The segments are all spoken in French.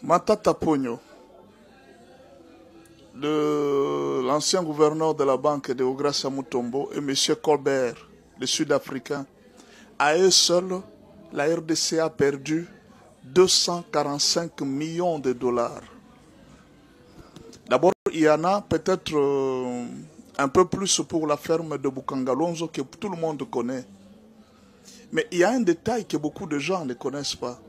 Matata Ponyo, l'ancien gouverneur de la banque de Ogracia Mutombo, et M. Colbert, le Sud-Africain, à eux seuls, la RDC a perdu 245 millions de dollars. D'abord, il y en a peut-être un peu plus pour la ferme de Bukangalonzo que tout le monde connaît. Mais il y a un détail que beaucoup de gens ne connaissent pas.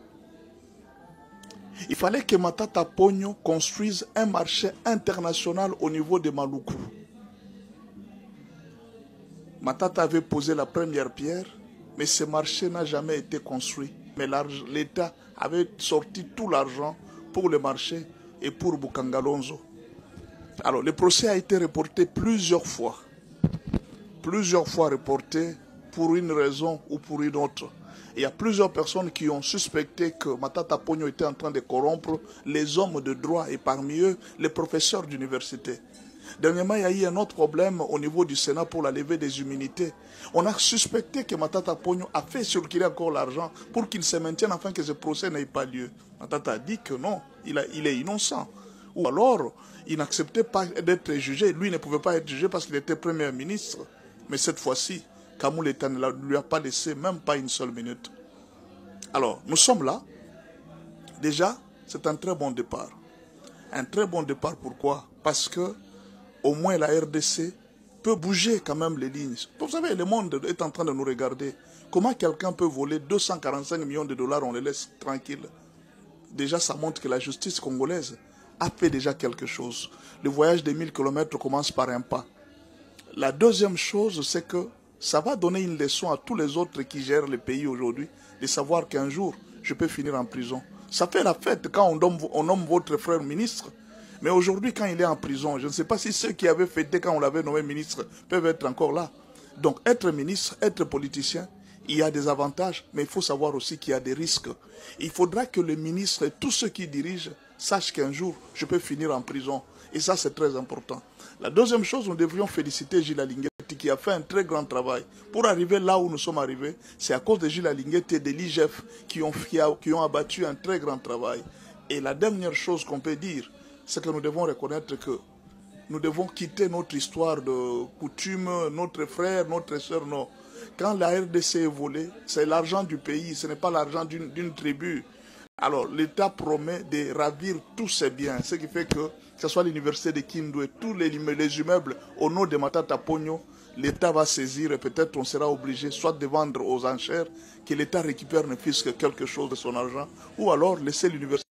Il fallait que Matata Ponyo construise un marché international au niveau de Maluku. Matata avait posé la première pierre, mais ce marché n'a jamais été construit. Mais l'État avait sorti tout l'argent pour le marché et pour Bukangalonzo. Alors, le procès a été reporté plusieurs fois. Plusieurs fois reporté pour une raison ou pour une autre. Il y a plusieurs personnes qui ont suspecté que Matata Ponyo était en train de corrompre les hommes de droit et parmi eux, les professeurs d'université. Dernièrement, il y a eu un autre problème au niveau du Sénat pour la levée des immunités. On a suspecté que Matata Ponyo a fait circuler encore l'argent pour qu'il se maintienne afin que ce procès n'ait pas lieu. Matata a dit que non, il est innocent. Ou alors, il n'acceptait pas d'être jugé. Lui ne pouvait pas être jugé parce qu'il était Premier ministre. Mais cette fois-ci, Kamou Leta ne lui a pas laissé même pas une seule minute. Alors, nous sommes là. Déjà, c'est un très bon départ. Un très bon départ, pourquoi? Parce que, au moins, la RDC peut bouger quand même les lignes. Vous savez, le monde est en train de nous regarder. Comment quelqu'un peut voler 245 millions de dollars, on les laisse tranquilles? Déjà, ça montre que la justice congolaise a fait déjà quelque chose. Le voyage des 1000 km commence par un pas. La deuxième chose, c'est que ça va donner une leçon à tous les autres qui gèrent le pays aujourd'hui, de savoir qu'un jour, je peux finir en prison. Ça fait la fête quand on nomme votre frère ministre. Mais aujourd'hui, quand il est en prison, je ne sais pas si ceux qui avaient fêté quand on l'avait nommé ministre peuvent être encore là. Donc, être ministre, être politicien, il y a des avantages, mais il faut savoir aussi qu'il y a des risques. Il faudra que le ministre et tous ceux qui dirigent sachent qu'un jour, je peux finir en prison. Et ça, c'est très important. La deuxième chose, nous devrions féliciter Gilles Alinguetti qui a fait un très grand travail. Pour arriver là où nous sommes arrivés, c'est à cause de Gilles Alinguetti et de l'IGF qui ont abattu un très grand travail. Et la dernière chose qu'on peut dire, c'est que nous devons reconnaître que nous devons quitter notre histoire de coutume, notre frère, notre soeur, non. Quand la RDC est volée, c'est l'argent du pays, ce n'est pas l'argent d'une tribu. Alors, l'État promet de ravir tous ses biens, ce qui fait que ce soit l'université de Kindu et tous les immeubles au nom de Matata Ponyo, l'État va saisir et peut-être on sera obligé soit de vendre aux enchères, que l'État récupère ne fût que quelque chose de son argent, ou alors laisser l'université